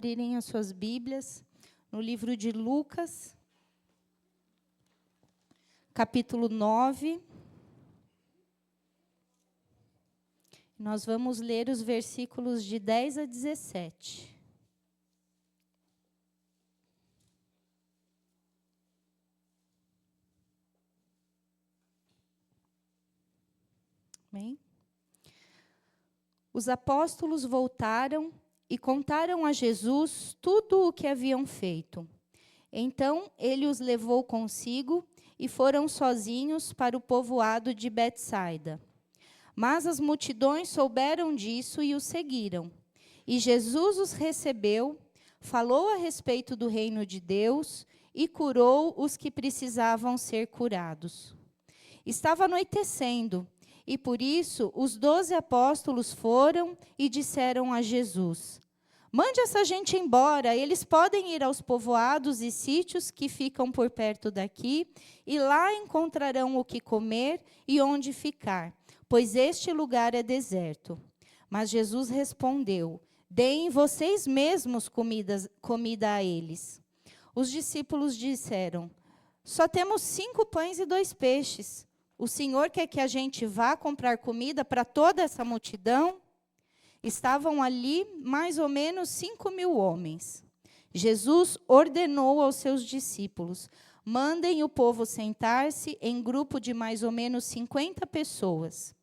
Abrirem as suas Bíblias no livro de Lucas, capítulo 9. Nós vamos ler os versículos de 10 a 17. Amém? Os apóstolos voltaram e contaram a Jesus tudo o que haviam feito. Então ele os levou consigo e foram sozinhos para o povoado de Betsaida. Mas as multidões souberam disso e o seguiram. E Jesus os recebeu, falou a respeito do reino de Deus e curou os que precisavam ser curados. Estava anoitecendo, e por isso os 12 apóstolos foram e disseram a Jesus: mande essa gente embora, eles podem ir aos povoados e sítios que ficam por perto daqui, e lá encontrarão o que comer e onde ficar, pois este lugar é deserto. Mas Jesus respondeu: deem vocês mesmos comida a eles. Os discípulos disseram: só temos 5 pães e 2 peixes. O Senhor quer que a gente vá comprar comida para toda essa multidão? Estavam ali mais ou menos 5.000 homens. Jesus ordenou aos seus discípulos: mandem o povo sentar-se em grupo de mais ou menos 50 pessoas.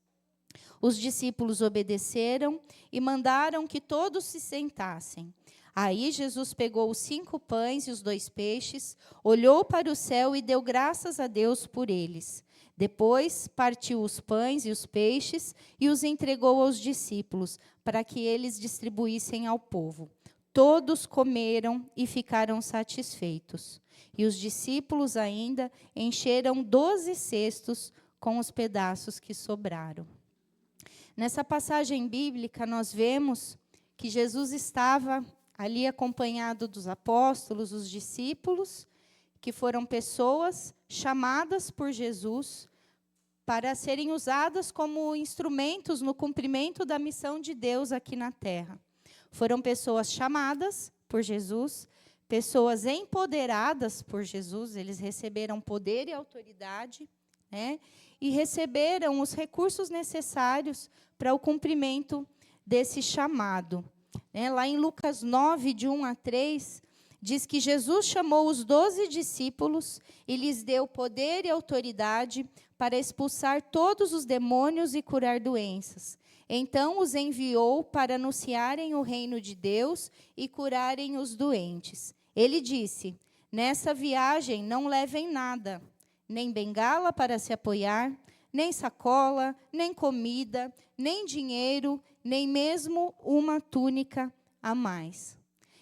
Os discípulos obedeceram e mandaram que todos se sentassem. Aí Jesus pegou os 5 pães e os 2 peixes, olhou para o céu e deu graças a Deus por eles. Depois partiu os pães e os peixes e os entregou aos discípulos, para que eles distribuíssem ao povo. Todos comeram e ficaram satisfeitos. E os discípulos ainda encheram 12 cestos com os pedaços que sobraram. Nessa passagem bíblica, nós vemos que Jesus estava ali acompanhado dos apóstolos, os discípulos, que foram pessoas chamadas por Jesus para serem usadas como instrumentos no cumprimento da missão de Deus aqui na terra. Foram pessoas chamadas por Jesus, pessoas empoderadas por Jesus, eles receberam poder e autoridade, né? E receberam os recursos necessários para o cumprimento desse chamado. Lá em Lucas 9, de 1 a 3, diz que Jesus chamou os 12 discípulos e lhes deu poder e autoridade para expulsar todos os demônios e curar doenças. Então os enviou para anunciarem o reino de Deus e curarem os doentes. Ele disse: nessa viagem não levem nada, nem bengala para se apoiar, nem sacola, nem comida, nem dinheiro, nem mesmo uma túnica a mais.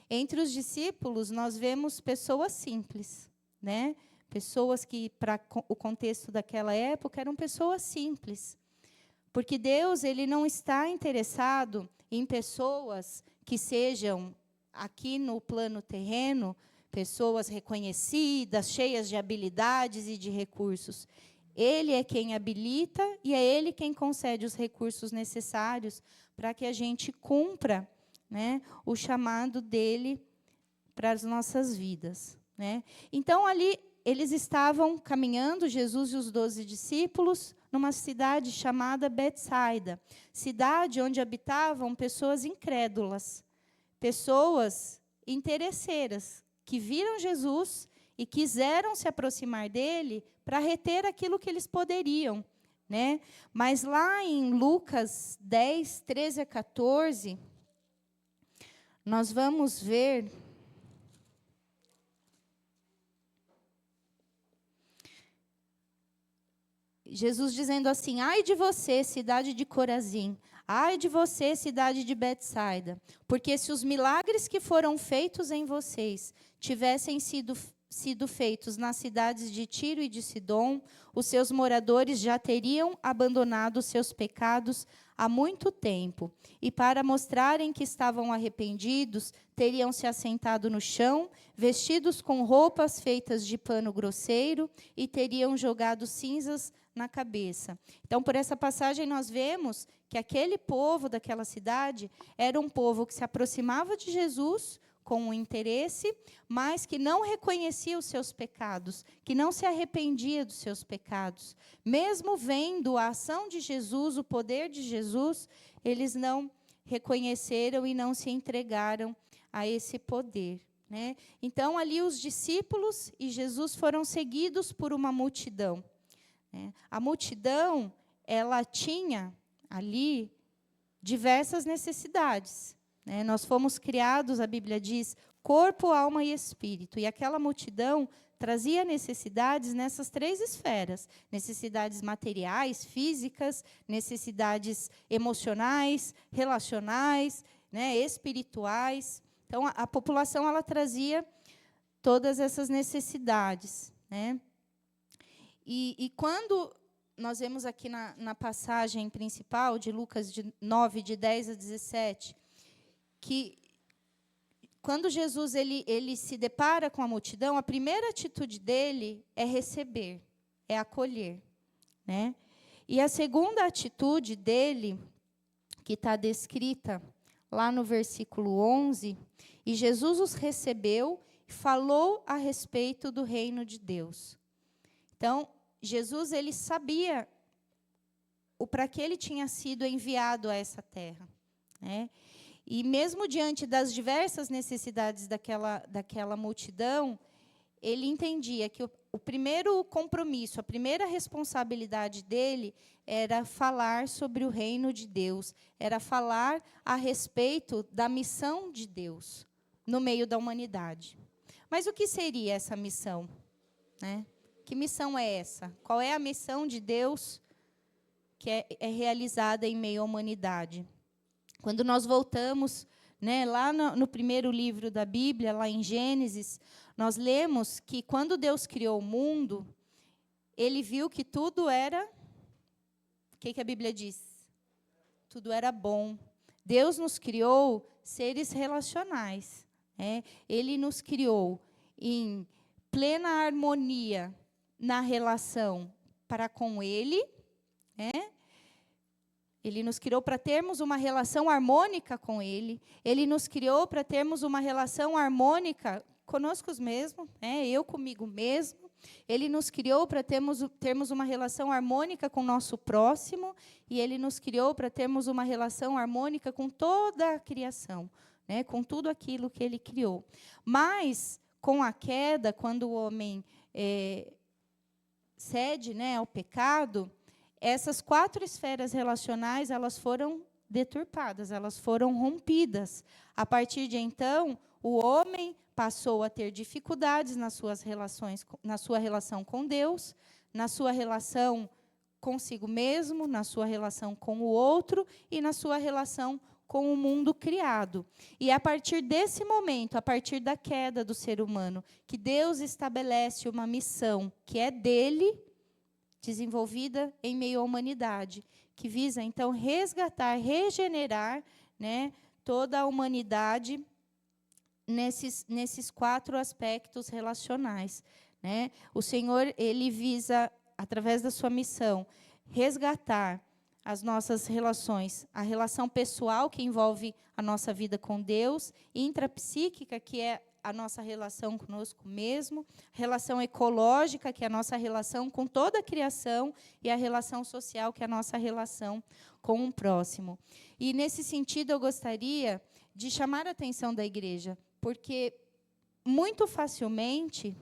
Entre os discípulos, nós vemos pessoas simples, né? Pessoas que, para o contexto daquela época, eram pessoas simples. Porque Deus, ele não está interessado em pessoas que sejam, aqui no plano terreno, pessoas reconhecidas, cheias de habilidades e de recursos. Ele é quem habilita e é Ele quem concede os recursos necessários para que a gente cumpra, né, o chamado dele para as nossas vidas, né? Então, ali, eles estavam caminhando, Jesus e os 12 discípulos, numa cidade chamada Betsaida, cidade onde habitavam pessoas incrédulas, pessoas interesseiras, que viram Jesus e quiseram se aproximar dele para reter aquilo que eles poderiam, né? Mas lá em Lucas 10, 13 a 14, nós vamos ver Jesus dizendo assim: ai de você, cidade de Corazim, ai de você, cidade de Betsaida, porque se os milagres que foram feitos em vocês tivessem sido feitos nas cidades de Tiro e de Sidom, os seus moradores já teriam abandonado os seus pecados há muito tempo, e para mostrarem que estavam arrependidos, teriam se assentado no chão, vestidos com roupas feitas de pano grosseiro, e teriam jogado cinzas na cabeça. Então, por essa passagem, nós vemos que aquele povo daquela cidade era um povo que se aproximava de Jesus com o interesse, mas que não reconhecia os seus pecados, que não se arrependia dos seus pecados. Mesmo vendo a ação de Jesus, o poder de Jesus, eles não reconheceram e não se entregaram a esse poder, né? Então, ali os discípulos e Jesus foram seguidos por uma multidão, né? A multidão, ela tinha ali diversas necessidades, né? Nós fomos criados, a Bíblia diz, corpo, alma e espírito. E aquela multidão trazia necessidades nessas 3 esferas: necessidades materiais, físicas, necessidades emocionais, relacionais, né, espirituais. Então, a população, ela trazia todas essas necessidades, né? E quando nós vemos aqui na passagem principal de Lucas 9, de 10 a 17, que quando Jesus ele se depara com a multidão, a primeira atitude dele é receber, é acolher, né? E a segunda atitude dele, que está descrita lá no versículo 11, e Jesus os recebeu e falou a respeito do reino de Deus. Então, Jesus, ele sabia o para que ele tinha sido enviado a essa terra, né? E mesmo diante das diversas necessidades daquela multidão, ele entendia que o primeiro compromisso, a primeira responsabilidade dele era falar sobre o reino de Deus, era falar a respeito da missão de Deus no meio da humanidade. Mas o que seria essa missão, né? Que missão é essa? Qual é a missão de Deus que é realizada em meio à humanidade? Quando nós voltamos, né, lá no primeiro livro da Bíblia, lá em Gênesis, nós lemos que quando Deus criou o mundo, ele viu que tudo era... O que a Bíblia diz? Tudo era bom. Deus nos criou seres relacionais, né? Ele nos criou em plena harmonia na relação para com Ele, né? Ele nos criou para termos uma relação harmônica com Ele. Ele nos criou para termos uma relação harmônica conosco mesmos, né? Eu comigo mesmo. Ele nos criou para termos uma relação harmônica com o nosso próximo. E Ele nos criou para termos uma relação harmônica com toda a criação, né? Com tudo aquilo que Ele criou. Mas, com a queda, quando o homem cede, né, ao pecado, essas 4 esferas relacionais, elas foram deturpadas, elas foram rompidas. A partir de então, o homem passou a ter dificuldades nas suas relações, na sua relação com Deus, na sua relação consigo mesmo, na sua relação com o outro e na sua relação com o mundo criado. E a partir desse momento, a partir da queda do ser humano, que Deus estabelece uma missão que é dele, desenvolvida em meio à humanidade, que visa, então, resgatar, regenerar, né, toda a humanidade nesses 4 aspectos relacionais, né? O Senhor, ele visa, através da sua missão, resgatar as nossas relações, a relação pessoal, que envolve a nossa vida com Deus, intrapsíquica, que é a nossa relação conosco mesmo, relação ecológica, que é a nossa relação com toda a criação, e a relação social, que é a nossa relação com o próximo. E, nesse sentido, eu gostaria de chamar a atenção da igreja, porque, muito facilmente,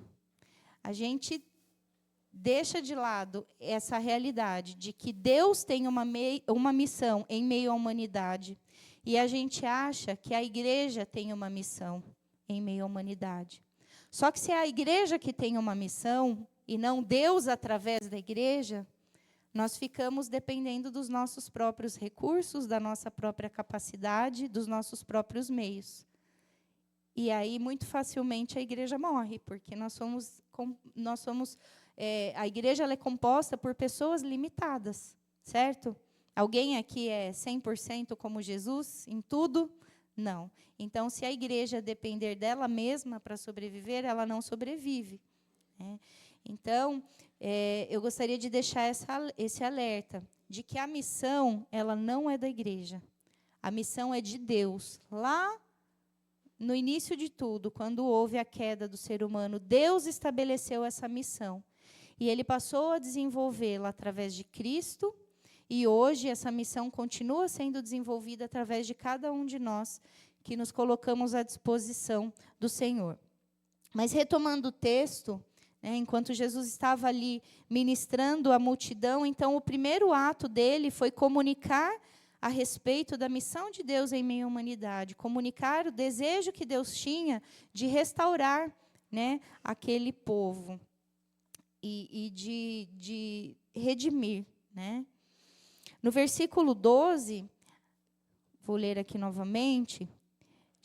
a gente deixa de lado essa realidade de que Deus tem uma missão em meio à humanidade, e a gente acha que a igreja tem uma missão em meio à humanidade. Só que se é a igreja que tem uma missão, e não Deus através da igreja, nós ficamos dependendo dos nossos próprios recursos, da nossa própria capacidade, dos nossos próprios meios. E aí, muito facilmente, a igreja morre, porque a igreja, ela é composta por pessoas limitadas, certo? Alguém aqui é 100% como Jesus em tudo? Não. Então, se a igreja depender dela mesma para sobreviver, ela não sobrevive, né? Então, eu gostaria de deixar esse alerta, de que a missão, ela não é da igreja. A missão é de Deus, lá no início de tudo, quando houve a queda do ser humano, Deus estabeleceu essa missão. E ele passou a desenvolvê-la através de Cristo, e hoje essa missão continua sendo desenvolvida através de cada um de nós, que nos colocamos à disposição do Senhor. Mas retomando o texto, enquanto Jesus estava ali ministrando à multidão, então o primeiro ato dele foi comunicar a respeito da missão de Deus em meio à humanidade, comunicar o desejo que Deus tinha de restaurar, aquele povo e de redimir. No versículo 12, vou ler aqui novamente.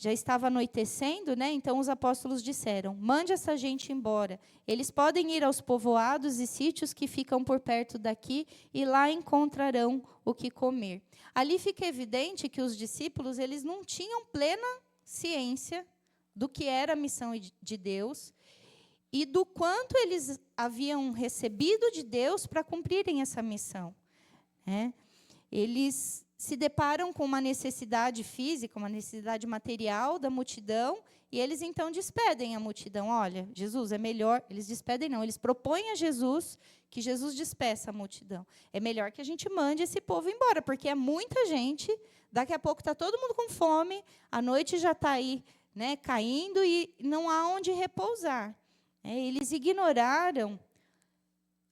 Já estava anoitecendo, então os apóstolos disseram: mande essa gente embora. Eles podem ir aos povoados e sítios que ficam por perto daqui e lá encontrarão o que comer. Ali fica evidente que os discípulos eles não tinham plena ciência do que era a missão de Deus e do quanto eles haviam recebido de Deus para cumprirem essa missão. Eles se deparam com uma necessidade física, uma necessidade material da multidão, e eles então despedem a multidão. Olha, Jesus, é melhor... Eles despedem não, eles propõem a Jesus que Jesus despeça a multidão. É melhor que a gente mande esse povo embora, porque é muita gente, daqui a pouco está todo mundo com fome, a noite já está aí caindo e não há onde repousar. Eles ignoraram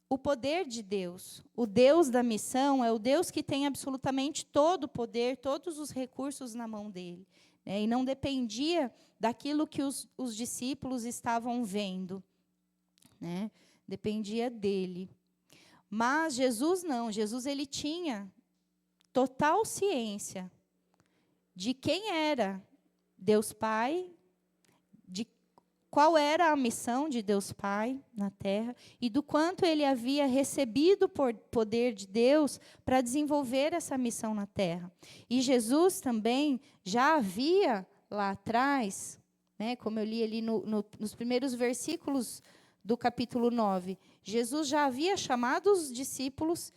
o poder de Deus. O Deus da missão é o Deus que tem absolutamente todo o poder, todos os recursos na mão dele. E não dependia daquilo que os discípulos estavam vendo. Dependia dele. Mas Jesus não. Jesus ele tinha total ciência de quem era Deus Pai, de qual era a missão de Deus Pai na terra e do quanto ele havia recebido por poder de Deus para desenvolver essa missão na terra. E Jesus também já havia lá atrás, como eu li ali nos primeiros versículos do capítulo 9, Jesus já havia chamado os discípulos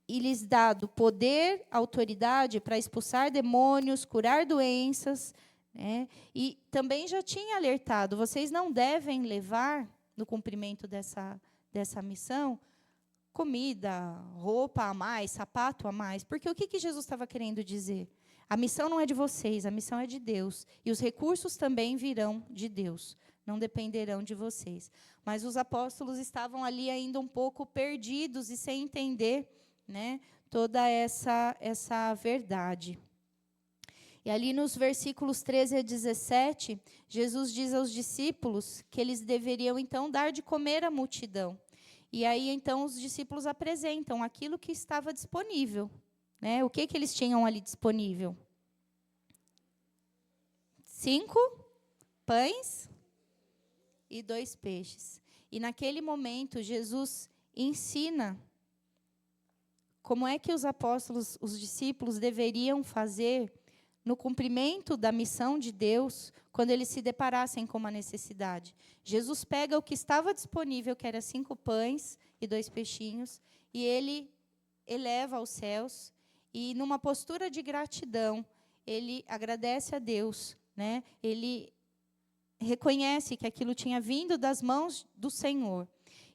e lhes dado poder, autoridade para expulsar demônios, curar doenças, e também já tinha alertado, vocês não devem levar, no cumprimento dessa missão, comida, roupa a mais, sapato a mais. Porque o que Jesus estava querendo dizer? A missão não é de vocês, a missão é de Deus. E os recursos também virão de Deus, não dependerão de vocês. Mas os apóstolos estavam ali ainda um pouco perdidos e sem entender toda essa verdade. E ali nos versículos 13 a 17, Jesus diz aos discípulos que eles deveriam, então, dar de comer à multidão. E aí, então, os discípulos apresentam aquilo que estava disponível. O que eles tinham ali disponível? 5 pães e 2 peixes. E naquele momento, Jesus ensina como é que os apóstolos, os discípulos, deveriam fazer no cumprimento da missão de Deus, quando eles se deparassem com uma necessidade. Jesus pega o que estava disponível, que era 5 pães e 2 peixinhos, e ele eleva aos céus, e numa postura de gratidão, ele agradece a Deus, Ele reconhece que aquilo tinha vindo das mãos do Senhor.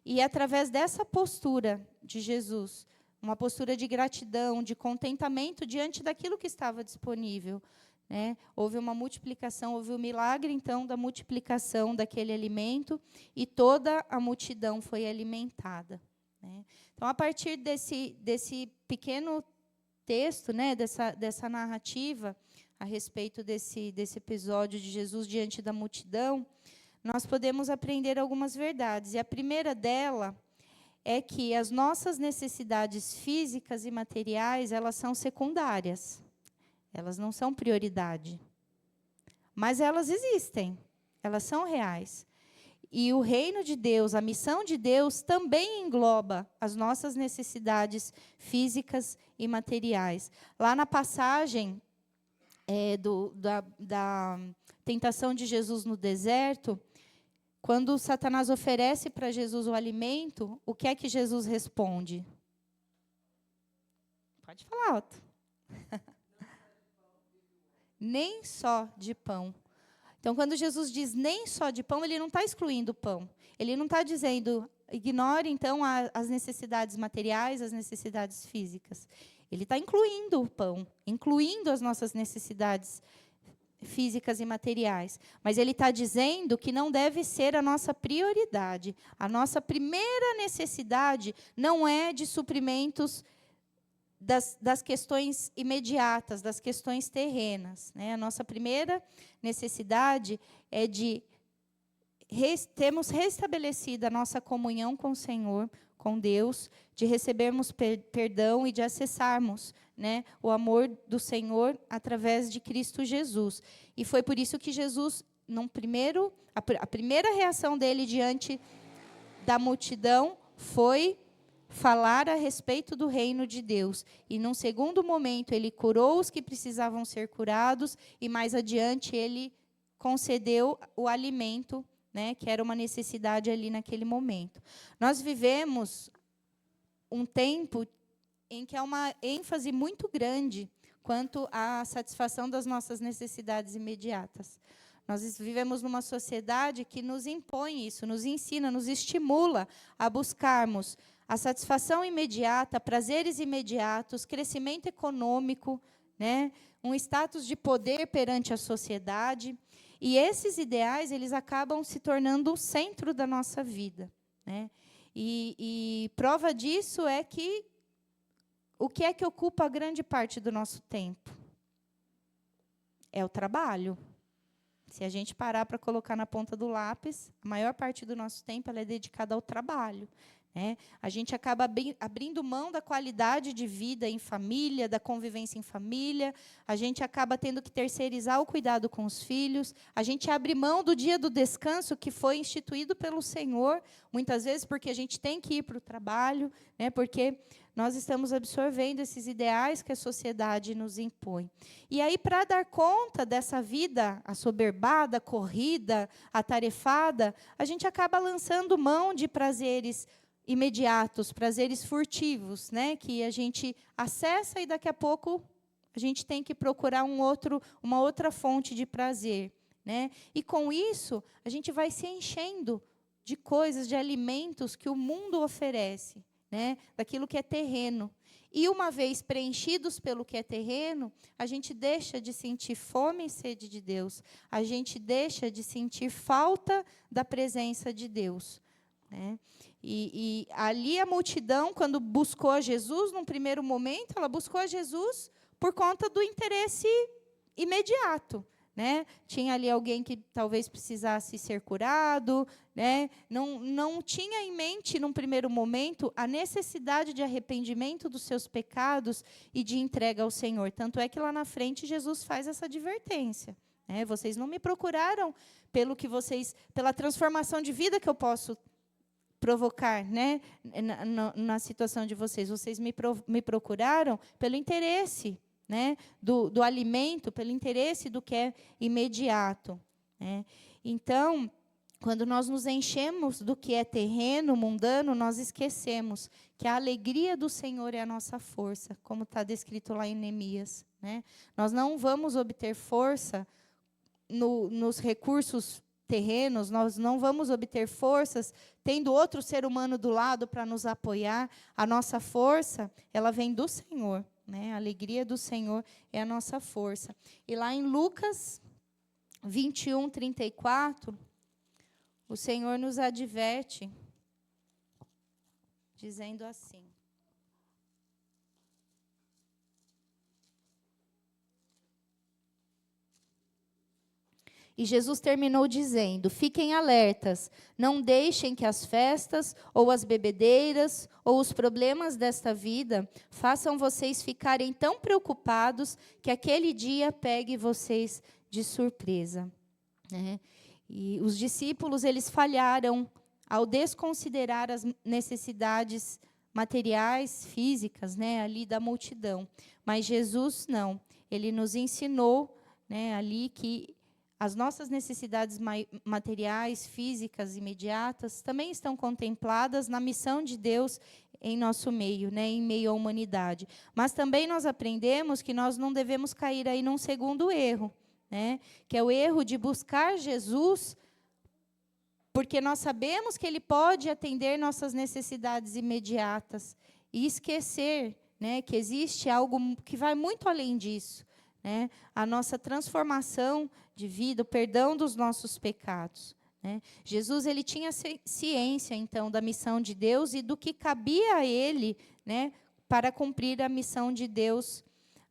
E através dessa postura de Jesus, uma postura de gratidão, de contentamento diante daquilo que estava disponível, houve uma multiplicação, houve o milagre, então, da multiplicação daquele alimento, e toda a multidão foi alimentada. Então, a partir desse pequeno texto, dessa narrativa, a respeito desse episódio de Jesus diante da multidão, nós podemos aprender algumas verdades. E a primeira dela é que as nossas necessidades físicas e materiais, elas são secundárias. Elas não são prioridade. Mas elas existem. Elas são reais. E o reino de Deus, a missão de Deus, também engloba as nossas necessidades físicas e materiais. Lá na passagem da tentação de Jesus no deserto, quando Satanás oferece para Jesus o alimento, o que é que Jesus responde? Pode falar alto. Nem só de pão. Então, quando Jesus diz nem só de pão, ele não está excluindo o pão. Ele não está dizendo, ignore, então, as necessidades materiais, as necessidades físicas. Ele está incluindo o pão, incluindo as nossas necessidades físicas e materiais. Mas ele está dizendo que não deve ser a nossa prioridade. A nossa primeira necessidade não é de suprimentos das questões imediatas, das questões terrenas, né? A nossa primeira necessidade é de termos restabelecido a nossa comunhão com o Senhor, com Deus, de recebermos perdão e de acessarmos, né, o amor do Senhor através de Cristo Jesus. E foi por isso que Jesus, a primeira reação dele diante da multidão foi falar a respeito do reino de Deus. E num segundo momento ele curou os que precisavam ser curados e mais adiante ele concedeu o alimento, né, que era uma necessidade ali naquele momento. Nós vivemos um tempo em que há uma ênfase muito grande quanto à satisfação das nossas necessidades imediatas. Nós vivemos numa sociedade que nos impõe isso, nos ensina, nos estimula a buscarmos a satisfação imediata, prazeres imediatos, crescimento econômico, né, um status de poder perante a sociedade. E esses ideais, eles acabam se tornando o centro da nossa vida, né? E prova disso é que o que é que ocupa grande parte do nosso tempo? É o trabalho. Se a gente parar para colocar na ponta do lápis, a maior parte do nosso tempo ela é dedicada ao trabalho. A gente acaba abrindo mão da qualidade de vida em família, da convivência em família, a gente acaba tendo que terceirizar o cuidado com os filhos, a gente abre mão do dia do descanso que foi instituído pelo Senhor, muitas vezes porque a gente tem que ir para o trabalho, né, porque nós estamos absorvendo esses ideais que a sociedade nos impõe. E aí, para dar conta dessa vida assoberbada, corrida, atarefada, a gente acaba lançando mão de prazeres imediatos, prazeres furtivos, né, que a gente acessa e daqui a pouco a gente tem que procurar uma outra fonte de prazer, né? E com isso, a gente vai se enchendo de coisas, de alimentos que o mundo oferece, né, daquilo que é terreno. E uma vez preenchidos pelo que é terreno, a gente deixa de sentir fome e sede de Deus, a gente deixa de sentir falta da presença de Deus, né? E ali a multidão, quando buscou a Jesus, num primeiro momento, ela buscou a Jesus por conta do interesse imediato, né? Tinha ali alguém que talvez precisasse ser curado, né? Não tinha em mente, num primeiro momento, a necessidade de arrependimento dos seus pecados e de entrega ao Senhor. Tanto é que lá na frente Jesus faz essa advertência, né? Vocês não me procuraram pela transformação de vida que eu posso provocar, né, na situação de vocês. Vocês me procuraram pelo interesse, né, do alimento, pelo interesse do que é imediato, né? Então, quando nós nos enchemos do que é terreno, mundano, nós esquecemos que a alegria do Senhor é a nossa força, como está descrito lá em Neemias, né? Nós não vamos obter força nos recursos terrenos, nós não vamos obter forças tendo outro ser humano do lado para nos apoiar. A nossa força, ela vem do Senhor, né? A alegria do Senhor é a nossa força. E lá em Lucas 21, 34, o Senhor nos adverte, dizendo assim: e Jesus terminou dizendo: fiquem alertas, não deixem que as festas, ou as bebedeiras, ou os problemas desta vida façam vocês ficarem tão preocupados que aquele dia pegue vocês de surpresa. E os discípulos, eles falharam ao desconsiderar as necessidades materiais, físicas, né, ali da multidão. Mas Jesus não, ele nos ensinou, né, ali que as nossas necessidades materiais, físicas, imediatas, também estão contempladas na missão de Deus em nosso meio, né, em meio à humanidade. Mas também nós aprendemos que nós não devemos cair aí num segundo erro, né? Que é o erro de buscar Jesus, porque nós sabemos que Ele pode atender nossas necessidades imediatas, e esquecer, né, que existe algo que vai muito além disso, né? A nossa transformação de vida, o perdão dos nossos pecados, né? Jesus, ele tinha ciência, então, da missão de Deus e do que cabia a ele, né, para cumprir a missão de Deus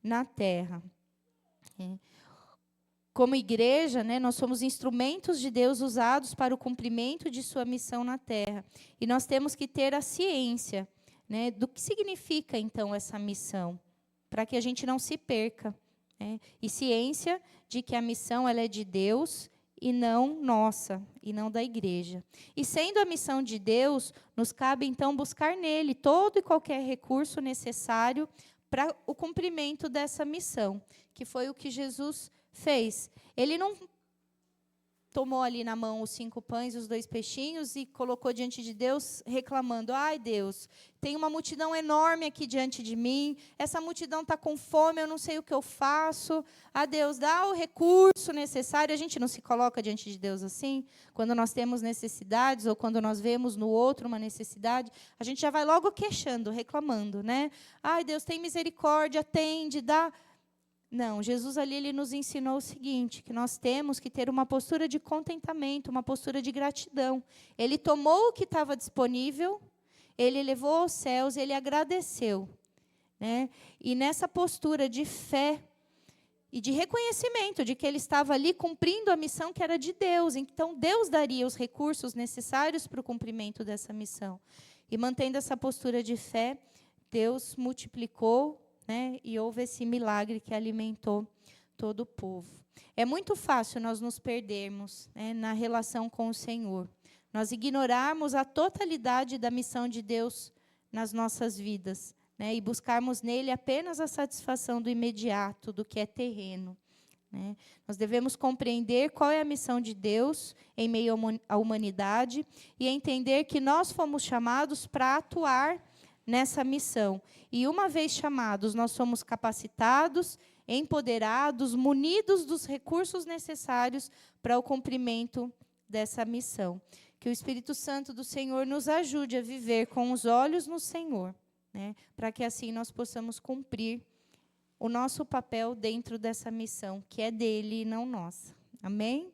na terra. Como igreja, né, nós somos instrumentos de Deus usados para o cumprimento de sua missão na terra. E nós temos que ter a ciência, né, do que significa, então, essa missão, para que a gente não se perca, né? E ciência de que a missão ela é de Deus e não nossa, e não da igreja. E sendo a missão de Deus, nos cabe, então, buscar nele todo e qualquer recurso necessário para o cumprimento dessa missão, que foi o que Jesus fez. Ele não tomou ali na mão os 5 pães e os 2 peixinhos e colocou diante de Deus, reclamando: ai, Deus, tem uma multidão enorme aqui diante de mim, essa multidão está com fome, eu não sei o que eu faço. Ah, Deus, dá o recurso necessário. A gente não se coloca diante de Deus assim? Quando nós temos necessidades, ou quando nós vemos no outro uma necessidade, a gente já vai logo queixando, reclamando, né? Ai, Deus, tem misericórdia, atende, dá. Não, Jesus ali ele nos ensinou o seguinte, que nós temos que ter uma postura de contentamento, uma postura de gratidão. Ele tomou o que estava disponível, ele levou aos céus, ele agradeceu, né? E nessa postura de fé e de reconhecimento de que ele estava ali cumprindo a missão que era de Deus, então Deus daria os recursos necessários para o cumprimento dessa missão. E mantendo essa postura de fé, Deus multiplicou, né, e houve esse milagre que alimentou todo o povo. É muito fácil nós nos perdermos, né, na relação com o Senhor. Nós ignorarmos a totalidade da missão de Deus nas nossas vidas, né, e buscarmos nele apenas a satisfação do imediato, do que é terreno, né? Nós devemos compreender qual é a missão de Deus em meio à humanidade e entender que nós fomos chamados para atuar nessa missão. E uma vez chamados, nós somos capacitados, empoderados, munidos dos recursos necessários para o cumprimento dessa missão. Que o Espírito Santo do Senhor nos ajude a viver com os olhos no Senhor, né? Para que assim nós possamos cumprir o nosso papel dentro dessa missão, que é dele e não nossa. Amém?